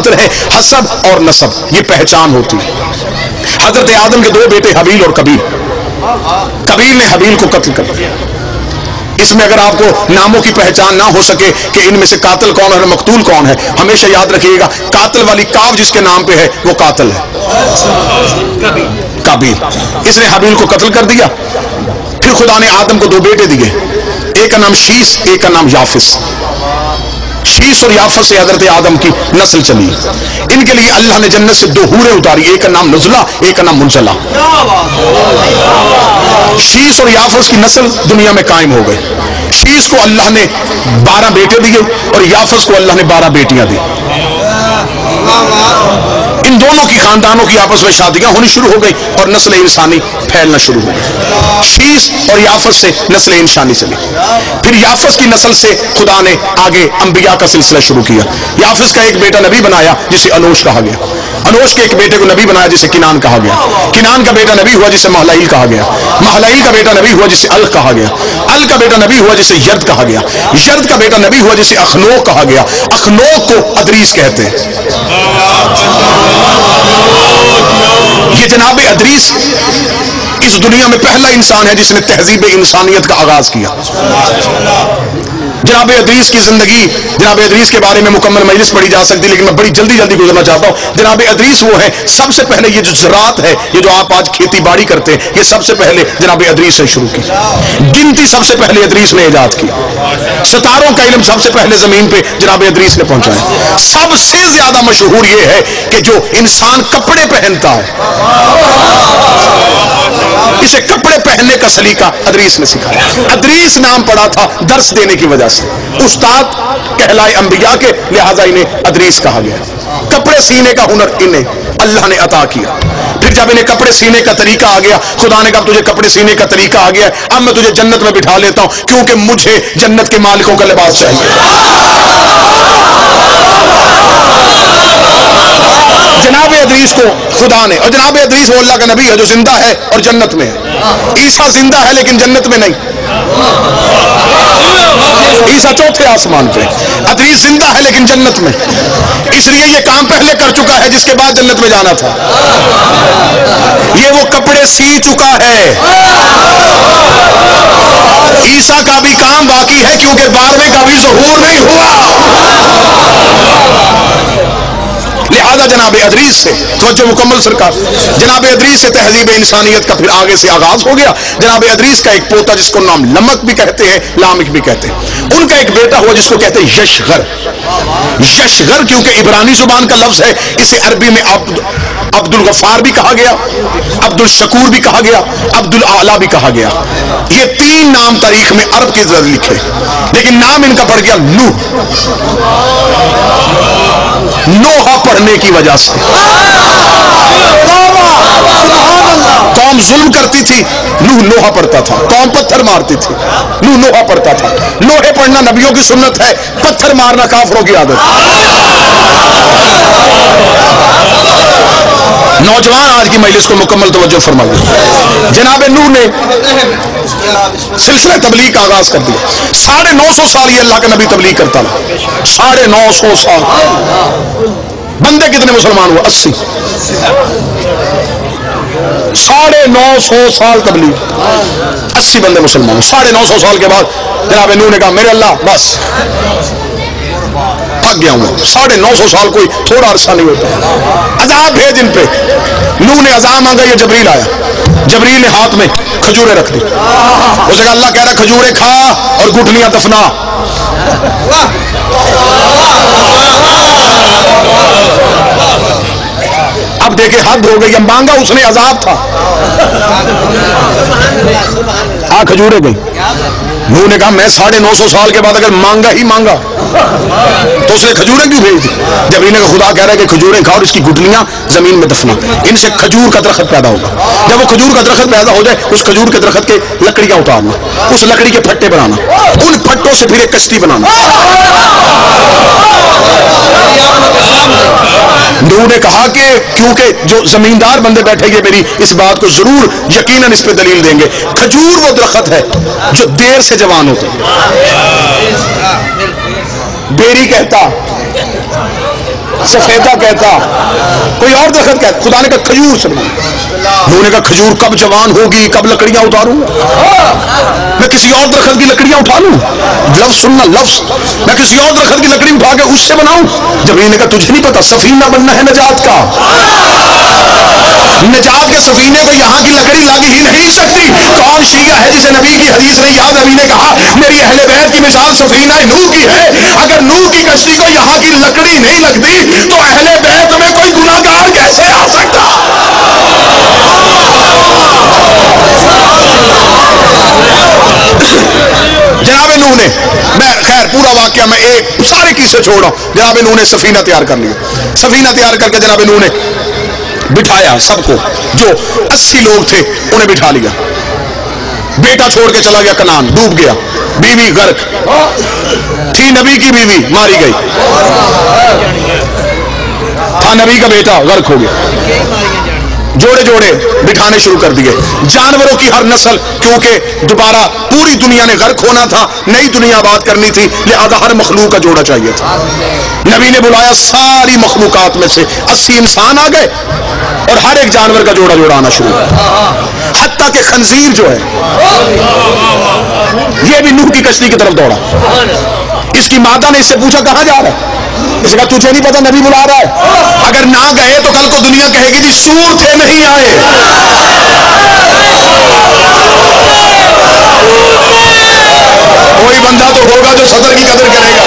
محبت رہے. حسب اور نسب یہ پہچان ہوتی ہے. حضرت آدم کے دو بیٹے حابیل اور قابیل. قابیل نے حابیل کو قتل کر دیا. اس میں اگر آپ کو ناموں کی پہچان نہ ہو سکے کہ ان میں سے قاتل کون ہے اور مقتول کون ہے، ہمیشہ یاد رکھیے گا قاتل والی کاف جس کے نام پہ ہے وہ قاتل ہے قابیل. اس نے حابیل کو قتل کر دیا. پھر خدا نے آدم کو دو بیٹے دیے، ایک کا نام شیس، ایک کا نام یافس. شیس اور یافس سے حضرت آدم کی نسل چلی. ان کے لیے اللہ نے جنت سے دو حوریں اتاری، ایک کا نام نزلہ، ایک کا نام منزلہ. شیس اور یافس کی نسل دنیا میں قائم ہو گئی. شیس کو اللہ نے 12 بیٹے دیے اور یافس کو اللہ نے 12 بیٹیاں دی. ان دونوں کی خاندانوں کی آپس میں شادیاں ہونی شروع ہو گئی اور نسل انسانی پھیلنا شروع ہو گئی. شیس اور یافس سے نسل انسانی چلی. پھر یافس کی نسل سے خدا نے آگے انبیاء کا سلسلہ شروع کیا. یافس کا ایک بیٹا نبی بنایا جسے انوش کہا گیا. انوش کے ایک بیٹے کو نبی بنایا جسے کنان کہا گیا. کنان کا بیٹا نبی ہوا جسے مہلائیل کہا گیا. مہلائیل کا بیٹا نبی ہوا جسے الق کہا گیا. الق کا بیٹا نبی ہوا جسے یرد کہا گیا. یرد کا بیٹا نبی ہوا جسے اخنوق کہا گیا. اخنوق کو ادریس کہتے ہیں. یہ جناب ادریس اس دنیا میں پہلا انسان ہے جس نے تہذیب انسانیت کا آغاز کیا. جناب ادریس کی زندگی، جناب ادریس کے بارے میں مکمل مجلس پڑھی جا سکتی، لیکن میں بڑی جلدی گزرنا چاہتا ہوں. جناب ادریس وہ ہے سب سے پہلے یہ جو زراعت ہے، یہ جو آپ آج کھیتی باڑی کرتے ہیں، یہ سب سے پہلے جناب ادریس نے شروع کی. گنتی سب سے پہلے ادریس نے ایجاد کی. ستاروں کا علم سب سے پہلے زمین پہ جناب ادریس نے پہنچایا. سب سے زیادہ مشہور یہ ہے کہ جو انسان کپڑے پہنتا ہے اسے کپڑے پہننے کا سلیقہ ادریس نے سکھایا. ادریس نام پڑا تھا درس دینے کی وجہ سے. استاد کہلائے انبیاء کے، لہذا انہیں ادریس کہا گیا. کپڑے سینے کا ہنر انہیں اللہ نے عطا کیا. پھر جب انہیں کپڑے سینے کا طریقہ آ گیا، خدا نے کہا تجھے کپڑے سینے کا طریقہ آ گیا، اب میں تجھے جنت میں بٹھا لیتا ہوں کیونکہ مجھے جنت کے مالکوں کا لباس چاہیے. جناب ادریس کو خدا نے، اور جناب ادریس وہ اللہ کا نبی ہے جو زندہ ہے اور جنت میں ہے. عیسیٰ زندہ ہے لیکن جنت میں نہیں. عیسیٰ چوتھے آسمان پہ، ادریس زندہ ہے لیکن جنت میں. اس لیے یہ کام پہلے کر چکا ہے جس کے بعد جنت میں جانا تھا. یہ وہ کپڑے سی چکا ہے. عیسیٰ کا بھی کام باقی ہے کیونکہ 12ویں کا بھی ظہور نہیں ہوا. لہذا جناب ادریس سے توجہ مکمل سرکار، جناب ادریس سے تہذیب انسانیت کا پھر آگے سے آغاز ہو گیا. جناب ادریس کا ایک پوتا جس کو نام لمک بھی کہتے ہیں، لامک بھی کہتے ہیں، ان کا ایک بیٹا ہوا جس کو کہتے ہیں یشغر. یشغر کیونکہ عبرانی زبان کا لفظ ہے، اسے عربی میں عبد الغفار بھی کہا گیا، عبد الشکور بھی کہا گیا، عبد الاعلی بھی کہا گیا. یہ 3 نام تاریخ میں عرب کے ذریعے لکھے، لیکن نام ان کا پڑ گیا نوح. نوحہ پڑھنے کی وجہ سے قوم ظلم کرتی تھی، نوح نوحہ پڑھتا تھا. قوم پتھر مارتی تھی، نوح نوحہ پڑھتا تھا. لوہے پڑھنا نبیوں کی سنت ہے، پتھر مارنا کافروں کی عادت. نوجوان آج کی مجلس کو مکمل توجہ فرمائیے. جناب نوح نے سلسلہ تبلیغ کا آغاز کر دیا. 950 سال یہ اللہ کا نبی تبلیغ کرتا رہا. 950 سال. بندے کتنے مسلمان ہوئے؟ 80. 950 سال تبلیغ، 80 بندے مسلمان. 950 سال کے بعد جناب نوح نے کہا میرے اللہ بس تھک گیا ہوں. 950 سال کوئی تھوڑا عرصہ نہیں ہوتا. عذاب بھیج ان پہ. نوح نے عذاب مانگا، یہ جبریل آیا. جبریل نے ہاتھ میں کھجوریں رکھ دی. اسے کہا اللہ کہہ رہا کھجوریں کھا اور گٹھلیاں دفنا. اب دیکھیں حد ہو گئی. مانگا اس نے عذاب تھا. کھجوریں گئی. نوح نے کہا میں 950 سال کے بعد اگر مانگا ہی مانگا تو اس نے کھجوریں کیوں بھیج دی؟ جبریل نے کہا خدا کہہ رہا ہے کہ کھجوریں کھا اور اس کی گٹھلیاں زمین میں دفنا. ان سے کھجور کا درخت پیدا ہوگا. جب وہ کھجور کا درخت پیدا ہو جائے اس کھجور کے درخت کے لکڑیاں اتارنا، اس لکڑی کے پھٹے بنانا، ان پھٹوں سے پھر ایک کشتی بنانا. نوح نے کہا کہ کیونکہ جو زمیندار بندے بیٹھے گے میری اس بات کو ضرور یقیناً اس پہ دلیل دیں گے. کھجور وہ درخت ہے جو دیر سے جوان ہوتا ہے. بیری کہتا सफेदा कहता, कोई और दरख्त कहता। खुदा ने कहा खजूर से बनाया। नूह ने कहा खजूर कब जवान होगी, कब लकड़ियां उतारूं? मैं किसी और दरख्त की लकड़ियां उठा लूं? लफ्ज सुनना, लफ्ज। मैं किसी और दरख्त की लकड़ी उठा के उससे बनाऊं? जमीन ने कहा तुझे नहीं पता सफीना बनना है नजात का। नजात के सफीने को यहाँ की लकड़ी लग ही नहीं सकती। कौन शिया है जिसे नबी की हदीस नहीं याद? नबी ने कहा मेरी अहले बैत की मिसाल सफीना नूह की है। अगर नूह की कश्ती को यहाँ की लकड़ी नहीं लगती तो अहले बैत में कोई गुनाहगार कैसे आ सकता? जनाब नूह ने, मैं खैर पूरा वाकया मैं एक सारे किस्से छोड़ रहा हूं। जनाब नूह ने सफीना तैयार कर लिया। सफीना तैयार करके जनाब नूह ने बिठाया सबको, जो 80 लोग थे उन्हें बिठा लिया। बेटा छोड़ के चला गया कनान, डूब गया। बीवी गर्क थी, नबी की बीवी मारी गई। था नबी का बेटा, गर्क हो गया। जोड़े जोड़े बिठाने शुरू कर दिए। जानवरों की हर नस्ल, क्योंकि दोबारा पूरी दुनिया ने गर्क होना था, नई दुनिया आबाद करनी थी, लिहाजा हर मखलूक का जोड़ा चाहिए था। नबी ने बुलाया सारी मखलूकात में से 80 इंसान आ गए और हर एक जानवर का जोड़ा जोड़ा आना शुरू हुआ। हत्ता के खंजीर जो है ये भी नूह की कश्ती की तरफ दौड़ा। इसकी माता ने इससे पूछा कहां जा रहा है? इसने कहा तुझे नहीं पता नबी बुला रहा है। अगर ना गए तो कल को दुनिया कहेगी जी सूर थे नहीं आए। कोई बंदा तो होगा जो सदर की कदर करेगा।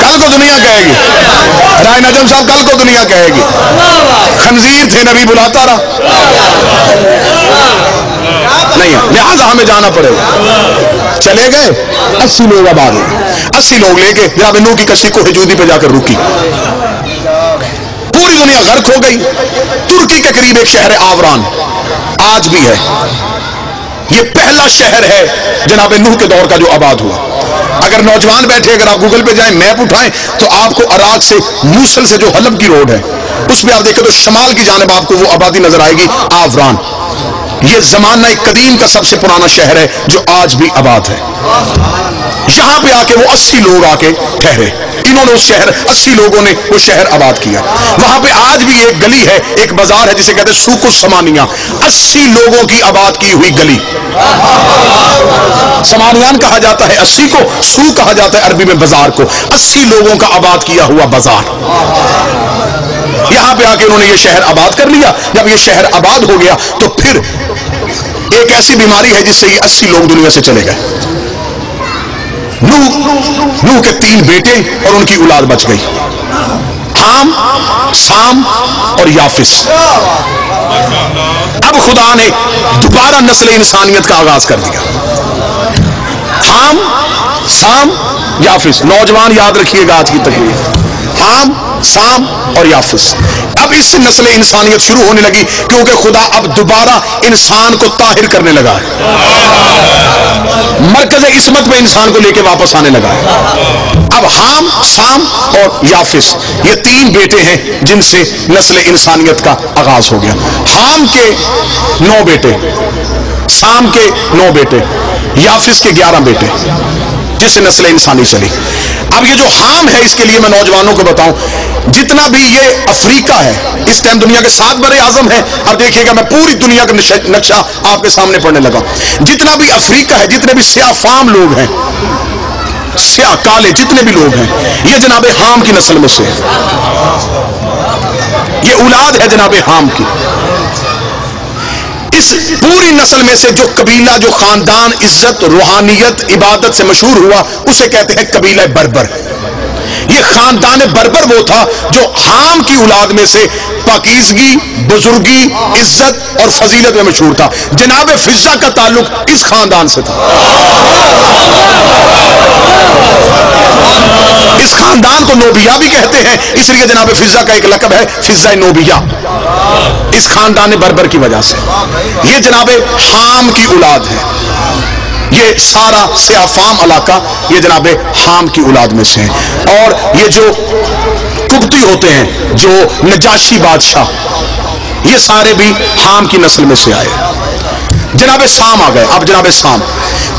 कल को दुनिया कहेगी, राय नजम साहब कल को दुनिया कहेगी खंजीर थे नबी बुलाता रहा नहीं, लिहाजा हमें जाना पड़ेगा। चले गए 80 लोग आबाद हुए। 80 लोग लेके जनाब नूह की कश्ती को हजूदी पे जाकर रुकी। पूरी दुनिया गर्क हो गई। तुर्की के करीब एक शहर है आवरान, आज भी है। ये पहला शहर है जनाब नूह के दौर का जो आबाद हुआ। अगर नौजवान बैठे, अगर आप गूगल पे जाएं, मैप उठाएं तो आपको अराक से मूसल से जो हलब की रोड है उस पर आप देखें तो शमाल की जानिब आपको वो आबादी नजर आएगी, आवरान। ये जमाना कदीम का सबसे पुराना शहर है जो आज भी आबाद है। यहां पे आके वो 80 लोग आके ठहरे। इन्होंने उस शहर 80 लोगों ने वो शहर आबाद किया। वहां पे आज भी एक गली है, एक बाजार है जिसे कहते हैं सूको समानिया। 80 लोगों की आबाद की हुई गली। समानियान कहा जाता है 80 को, सू कहा जाता है अरबी में बाजार को। 80 लोगों का आबाद किया हुआ बाजार। यहां पे आके उन्होंने ये शहर आबाद कर लिया। जब ये शहर आबाद हो गया तो फिर एक ऐसी बीमारी है जिससे ये 80 लोग दुनिया से चले गए। नूह के 3 बेटे और उनकी औलाद बच गई, हाम, साम और याफिस। अब खुदा ने दोबारा नस्ल इंसानियत का आगाज कर दिया। हाम, साम, याफिस। नौजवान याद रखिएगा आज की तकरीर, हाम, साम और याफिस। अब इससे नस्ल इंसानियत शुरू होने लगी क्योंकि खुदा अब दोबारा इंसान को ताहिर करने लगा है। मरकज इस्मत में इंसान को लेके वापस आने लगा है। अब हाम, साम और याफिस ये 3 बेटे हैं जिनसे नस्ल इंसानियत का आगाज हो गया। हाम के 9 बेटे, साम के 9 बेटे, याफिस के 11 बेटे, जिससे नस्ल इंसानी चली। अब ये जो हाम है इसके लिए मैं नौजवानों को बताऊं, जितना भी ये अफ्रीका है, इस टाइम दुनिया के 7 बड़े आजम हैं। अब देखिएगा मैं पूरी दुनिया का नक्शा आपके सामने पढ़ने लगा। जितना भी अफ्रीका है, जितने भी स्याह फाम लोग हैं, स्याह काले जितने भी लोग हैं, ये जनाबे हाम की नस्ल में से है। ये औलाद है जनाबे हाम की। इस पूरी नस्ल में से जो कबीला, जो खानदान इज्जत, रूहानियत, इबादत से मशहूर हुआ उसे कहते हैं कबीला बर्बर। ये खानदान बर्बर वो था जो हाम की औलाद में से पाकीज़गी, बुजुर्गी, इज्जत और फजीलत में मशहूर था। जनाब फिजा का ताल्लुक इस खानदान से था। इस खानदान को नोबिया भी कहते हैं, इसलिए जनाब फिजा का एक लकब है फिजा नोबिया, इस खानदान बर्बर की वजह से। ये जनाब हाम की औलाद है। ये सारा स्याफाम इलाका ये जनाब हाम की औलाद में से है। और ये जो कुब्ती होते हैं, जो नजाशी बादशाह, ये सारे भी हाम की नस्ल में से आए। जनाब शाम आ गए। अब जनाब शाम,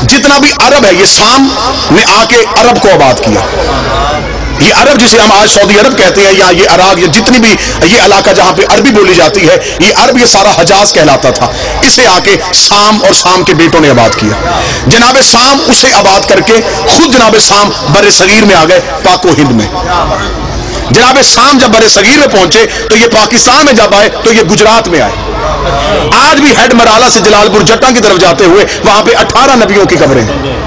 जितना भी अरब है, ये शाम ने आके अरब को आबाद किया। ये अरब जिसे हम आज सऊदी अरब कहते हैं, या ये अराग, या जितनी भी ये इलाका जहां पे अरबी बोली जाती है, ये अरब, ये सारा हजाज कहलाता था। इसे आके शाम और शाम के बेटों ने आबाद किया। जनाब शाम उसे आबाद करके खुद जनाब शाम बर सगीर में आ गए, पाको हिंद में। जनाब शाम जब बर सगीर में पहुंचे तो ये पाकिस्तान में जब आए तो ये गुजरात में आए। आज भी हेड मराला से जलालपुर जट्टा की तरफ जाते हुए वहां पे 18 नबियों की कब्रें हैं।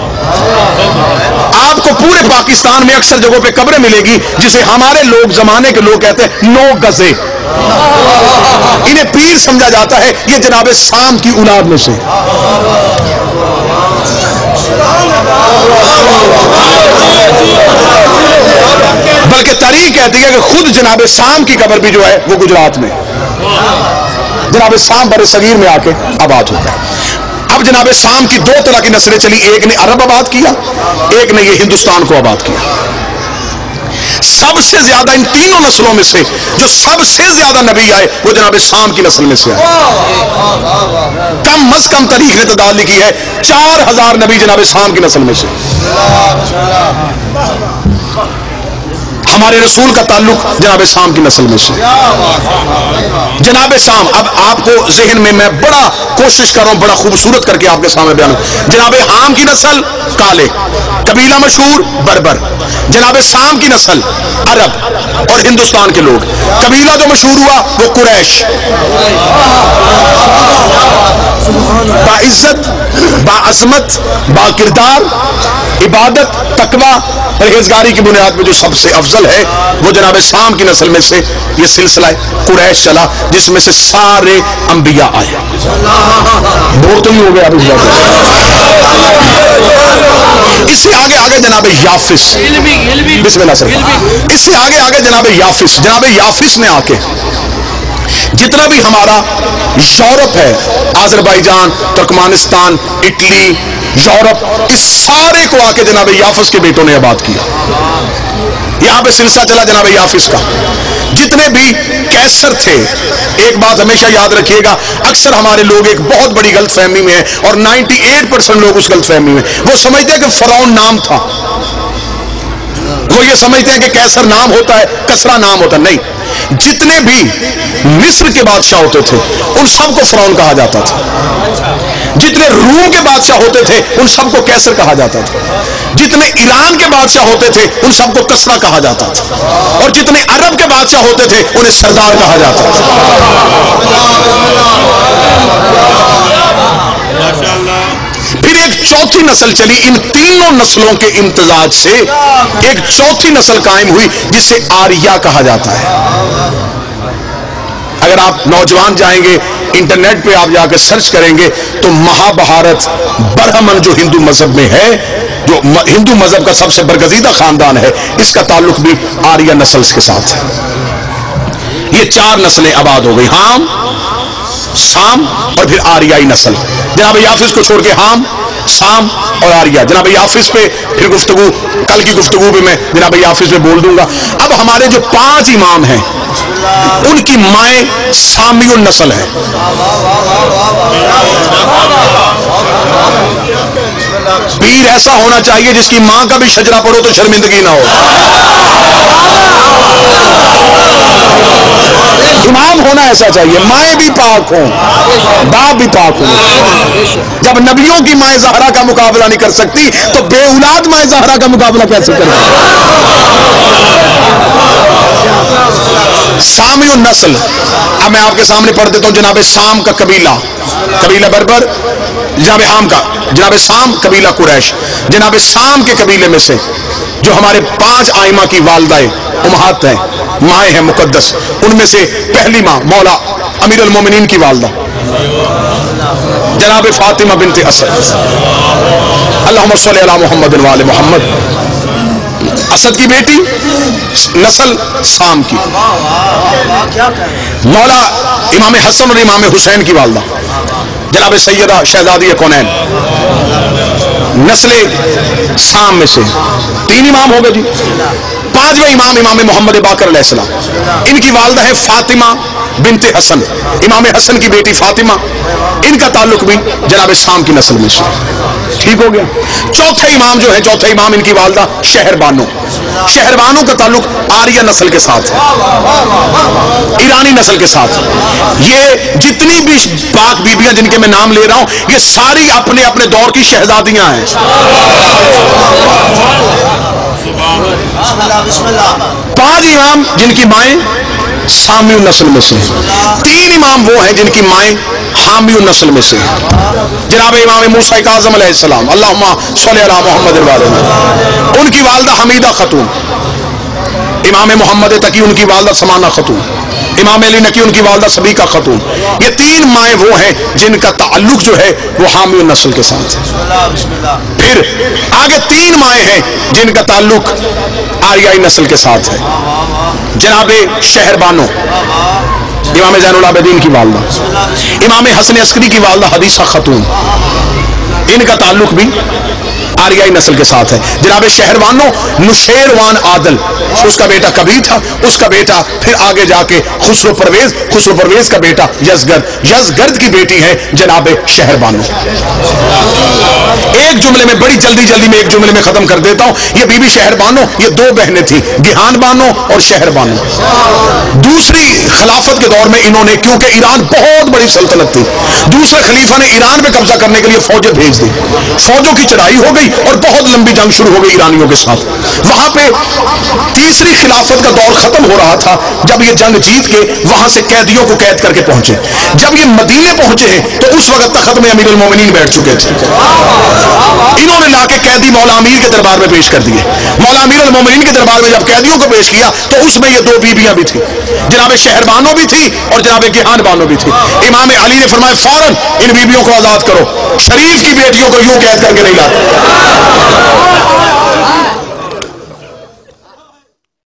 आपको पूरे पाकिस्तान में अक्सर जगहों पे कब्रें मिलेगी जिसे हमारे लोग, जमाने के लोग कहते हैं 9 गजे। इन्हें पीर समझा जाता है, ये जनाब शाम की औलाद में से। बल्कि तारीख कहती है कि खुद जनाब शाम की कब्र भी जो है वो गुजरात में। जनाब शाम बर सगीर में आके आबाद हो गए। अब जनाब शाम की 2 तरह की नस्लें चली, एक ने अरब आबाद किया, एक ने ये हिंदुस्तान को आबाद किया। सबसे ज्यादा इन तीनों नस्लों में से जो सबसे ज्यादा नबी आए वो जनाब शाम की नस्ल में से आए। कम अज कम तारीख ने तदाद लिखी है 4000 नबी जनाब शाम की नस्ल में से। हमारे रसूल का ताल्लुक जनाब शाम की नस्ल में से। जनाब शाम, अब आपको जहन में मैं बड़ा कोशिश कर रहा हूं, बड़ा खूबसूरत करके आपके सामने बयान। जनाब आम की नस्ल काले, कबीला मशहूर बर्बर। जनाब शाम की नस्ल अरब और हिंदुस्तान के लोग। कबीला जो मशहूर हुआ वो कुरैश। बाइज्जत, बाअज़मत, बाकिरदार, इबादत, तकवा, परहेजगारी की बुनियाद में जो सबसे अफजल है वो जनाब शाम की नस्ल में से ये सिलसिला कुरैश चला, जिसमें से सारे अंबिया आए। बोर तो नहीं हो गया अभी। इससे आगे आगे जनाब याफिस, बिस्मिल्लाह सर। इससे आगे आगे जनाब याफिस। जनाब याफिस ने आके जितना भी हमारा यूरोप है, आज़रबाईजान, तुर्कमानिस्तान, इटली, यूरोप, इस सारे को आके जनाब याफिस के बेटों ने आबाद किया। यहां पे सिलसिला चला जनाब याफिस का। जितने भी कैसर थे, एक बात हमेशा याद रखिएगा, अक्सर हमारे लोग एक बहुत बड़ी गलतफहमी में है और 98% लोग उस गलतफहमी में, वो समझते हैं कि फरौन नाम था। वो ये समझते हैं कि कैसर नाम होता है, कसरा नाम होता है। नहीं, जितने भी मिस्र के बादशाह होते थे उन सबको फरौन कहा जाता था। जितने रूम के बादशाह होते थे उन सबको कैसर कहा जाता था। जितने ईरान के बादशाह होते थे उन सबको कसरा कहा जाता था। और जितने अरब के बादशाह होते थे उन्हें सरदार कहा जाता था। फिर एक चौथी नस्ल चली। इन तीनों नस्लों के इम्तिजाज से एक चौथी नस्ल कायम हुई जिसे आर्या कहा जाता है। अगर आप नौजवान जाएंगे इंटरनेट पे, आप जाकर सर्च करेंगे तो महाभारत बरहमन जो हिंदू मजहब में है, जो हिंदू मजहब का सबसे बरगजीदा खानदान है, इसका ताल्लुक भी आर्या नस्ल के साथ है। ये 4 नस्लें आबाद हो गई, हाम, शाम और फिर आर्याई नस्ल। जनाब याफिस को छोड़ के हाम, शाम और आर्या। जनाब याफिस पे फिर गुफ्तगू, कल की गुफ्तगू पे मैं जनाब याफिस पे बोल दूंगा। अब हमारे जो 5 इमाम हैं उनकी माएँ सामियुल नस्ल है। पीर ऐसा होना चाहिए जिसकी मां का भी शजरा पढ़ो तो शर्मिंदगी ना हो। इमाम होना ऐसा चाहिए, माएँ भी पाक हों, बाप भी पाक हों। जब नबियों की माए ज़हरा का मुकाबला नहीं कर सकती तो बेऔलाद माए ज़हरा का मुकाबला कैसे करें? सामियुल नस्ल। अब मैं आपके सामने पढ़ देता हूं। जनाब शाम का कबीला, कबीला बर्बर। जनाब हाम का, जनाब शाम कबीला कुरैश। जनाब शाम के कबीले में से जो हमारे 5 आइमा की वालदाएं उम्महात हैं, माए हैं मुकद्दस, उनमें से पहली माँ मौला अमीर अल मोमिनीन की वालदा जनाब फातिमा बिनत असद, अल्लाहुम्मा सल्ली अला मुहम्मद व आले मुहम्मद। असद की बेटी, नस्ल शाम की। मौला इमाम हसन और इमाम हुसैन की वालदा जनाब सैयदा शहजादी कौनैन, नस्ल शाम में से 3 इमाम हो गए जी। 5वें इमाम इमाम मोहम्मद बाकर अलैहिस्सलाम, इनकी वालदा है फातिमा बिनते हसन, इमाम हसन की बेटी फातिमा, इनका ताल्लुक भी जनाब शाम की नस्ल में से। ठीक हो गया। चौथे इमाम जो है, चौथे इमाम इनकी वालदा शहरबानो, शहरबानो का ताल्लुक आर्य नस्ल के साथ है, ईरानी नस्ल के साथ। ये जितनी भी पाक बीबियां जिनके मैं नाम ले रहा हूं, ये सारी अपने अपने दौर की शहजादियां हैं। पांच इमाम जिनकी माएं सामी नस्ल में से, तीन इमाम वो हैं जिनकी माएं हामी नस्ल में से। जनाब इमाम मूसा काज़िम अलैहिस्सलाम, अल्लाहुम्मा सल्ली अला मुहम्मद व आलिही, उनकी वालदा हमीदा खतून, इमाम मोहम्मद तकी उनकी वालदा समाना खतून, इमाम अली नकी उनकी वालदा सबीका खतून। ये तीन माएँ वो हैं जिनका ताल्लुक जो है वो हामी नस्ल के साथ है। फिर आगे तीन माएँ हैं जिनका ताल्लुक आर्याई नस्ल के साथ है। जनाबे शहरबानो, इमाम ज़ैनुल आबिदीन की वालदा, इमाम हसन अस्करी की वालदा हदीसा खतून, इनका ताल्लुक भी आर्याई नस्ल के साथ है। जनाब शहरबानो नुशेरवान आदल, उसका बेटा कबीर था, उसका बेटा फिर आगे जाके खुसरो परवेज, खुसरो परवेज का बेटा यजगर्द, यजगर्द की बेटी है जनाब शहरबानो। एक जुमले में, बड़ी जल्दी जल्दी में एक जुमले में खत्म कर देता हूं। ये बीबी शहरबानो, ये दो बहनें थी, गिहान बानो और शहरबानो। दूसरी खिलाफत के दौर में इन्होंने, क्योंकि ईरान बहुत बड़ी सल्तनत थी, दूसरे खलीफा ने ईरान पे कब्जा करने के लिए फौजें भेज दी, फौजों की चढ़ाई हो गई और बहुत लंबी जंग शुरू हो गई ईरानियों के साथ। वहां पे तीसरी खिलाफत का दौर खत्म हो रहा था जब ये जंग जीत के वहां से कैदियों को कैद करके पहुंचे। जब ये मदीने पहुंचे हैं तो उस वक्त तख्त में अमीरुल मोमिनीन बैठ चुके थे। इन्होंने लाके कैदी मौला अमीर के दरबार में पेश कर दिए। मौला अमीरुल मोमिनीन के दरबार में जब कैदियों को पेश किया तो उसमें ये दो बीबियां भी थी, जनाब शहरबानो भी थी और जनाब गिहान बानो भी थी। इमाम अली ने फरमाया फौरन इन बीबियों को आजाद करो, शरीफ की बेटियों को यूं कैद करके नहीं लाते।